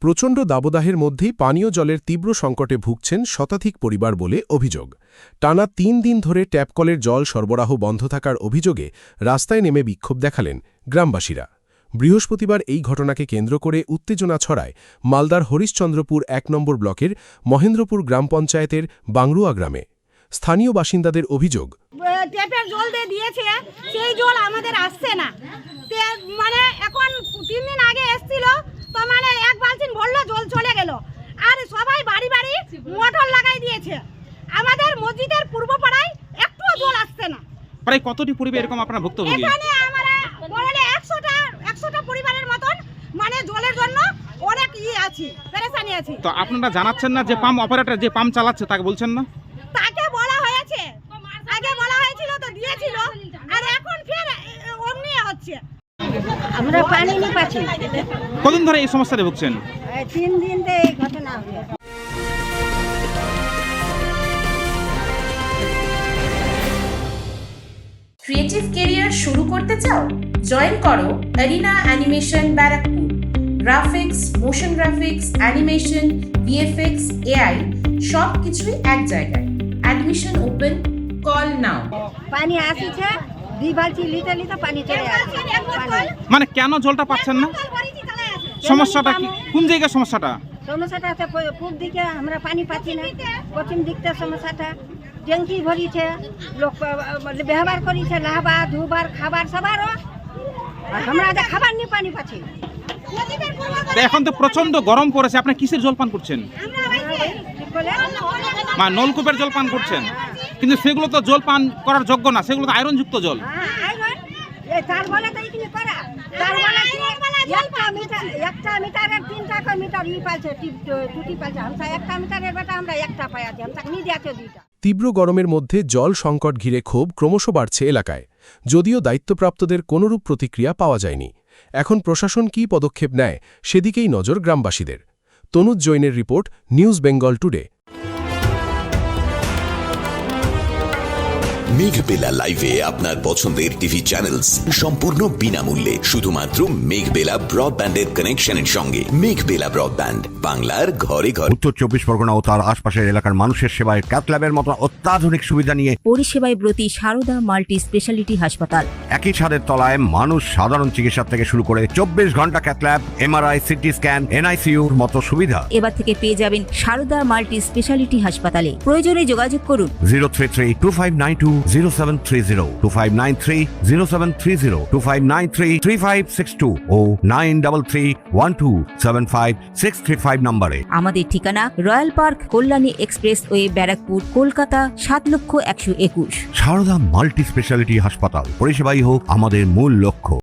প্রচণ্ড দাবদাহের মধ্যেই পানীয় জলের তীব্র সংকটে ভুগছেন শতাধিক পরিবার বলে অভিযোগ। টানা ৩ দিন ধরে ট্যাপকলের জল সরবরাহ বন্ধ থাকার অভিযোগে রাস্তায় নেমে বিক্ষোভ দেখালেন গ্রামবাসীরা। বৃহস্পতিবার এই ঘটনাকে কেন্দ্র করে উত্তেজনা ছড়ায় মালদার হরিশ্চন্দ্রপুর ১ নম্বর ব্লকের মহেন্দ্রপুর গ্রাম পঞ্চায়েতের বাংরুয়া গ্রামে। স্থানীয় বাসিন্দাদের অভিযোগ, ট্যাপের জল দিয়েছে, সেই জল আমাদের আসছে না। মানে এখন ৩ দিন আগে এসেছিল, তো মানে এক বালতিন ভরলো, জল চলে গেল। আর সবাই বাড়ি বাড়ি মোটর লাগাই দিয়েছে। আমাদের মসজিদের পূর্ব পাড়ায় একটুও জল আসছে না। প্রায় কতটি পরিবার এরকম আপনারা ভুক্তভোগী? এখানে আমরা বলে 100টা পরিবারের মতন মানে জলের জন্য অনেক আছি, পেরেশানি আছি। তো আপনারা জানাচ্ছেন না যে পাম্প অপারেটর যে পাম্প চালাচ্ছে তাকে বলছেন না? তাকে বলা হয়েছে, আগে বলা হয়েছিল তো দিয়েছিল, আর এখন ফের অমনি হচ্ছে। আমরা পানি নিয়ে পাচ্ছি। কতদিন ধরে এই সমস্যাতে ভুগছেন? 3 দিন ধরে এই ঘটনা হচ্ছে। ক্রিয়েটিভ ক্যারিয়ার শুরু করতে চাও? জয়েন করো arena animation Barrackpore. Graphics, motion graphics, animation, VFX, AI সব কিছুই এক জায়গায়। Admission open, call now. পানি আসছে, 2 বালতি লিটার পানি চলে আসছে। মানে কেন জলটা পাচ্ছেন না? সমস্যাটা কি, কোন জায়গায় সমস্যাটা? সমস্যাটা আছে পূর্ব দিকে আমরা পানি পাচ্ছি না, পশ্চিম দিকটা সমস্যাটা। ট্যাঙ্কি ভরিছে, লোক ব্যবহার করেছে, নাহবা ধোবার খাবার সবারও, আমরা খাবার নিয়ে পানি পাচ্ছি। এখন তো প্রচন্ড গরম পড়েছে, আপনি কিসের জল পান করছেন? নলকূপের জল পান করছেন, কিন্তু সেগুলো তো জল পান করার যোগ্য না, সেগুলো তো আয়রনযুক্ত জল। একটা মিটারের 3 মিটার পাইছে, টুটি পাইছে। একটা মিটারের বেটা আমরা একটা পাই আছি, আমরা নিয়ে দিয়েছে 2টা। তীব্র গরমের মধ্যে জল সংকট ঘিরে ক্ষোভ ক্রমশ বাড়ছে এলাকায়। যদিও দায়িত্বপ্রাপ্তদের কোনরূপ প্রতিক্রিয়া পাওয়া যায়নি। এখন প্রশাসন কী পদক্ষেপ নেয় সেদিকেই নজর গ্রামবাসীদের। তনুজ জৈনের রিপোর্ট, নিউজ বেঙ্গল টুডে। মেঘবেলা লাইভে আপনার পছন্দের টিভি চ্যানেলস সম্পূর্ণ বিনামূল্যে, শুধুমাত্র মেঘবেলা ব্রডব্যান্ডের কানেকশনের সঙ্গে। মেঘবেলা ব্রডব্যান্ড, বাংলার ঘরে ঘরে। উত্তর 24 পরগনা ও তার আশপাশের এলাকার মানুষের সেবায় ক্যাথল্যাবের মতো অত্যাধুনিক সুবিধা নিয়ে পরিষেবায় ব্রতী সারদা মাল্টি স্পেশালিটি হাসপাতাল। একই ছাদের তলায় মানুষ সাধারণ চিকিৎসা থেকে শুরু করে 24 ঘন্টা ক্যাথল্যাব, এমআরআই, সিটি স্ক্যান, এনআইসিইউর মতো সুবিধা এবার থেকে পেয়ে যাবেন সারদা মাল্টি স্পেশালিটি হাসপাতালে। প্রয়োজনে যোগাযোগ করুন 033-2592-0730, 2593-0730, 2593-3562 ও 9331275635 নম্বরে। আমাদের ঠিকানা Royal Park, Kalyani Expressway, Barrackpore, Kolkata 7,121,000। Sarada multi speciality হাসপাতাল, পরিষেবাই হোক আমাদের মূল লক্ষ্য।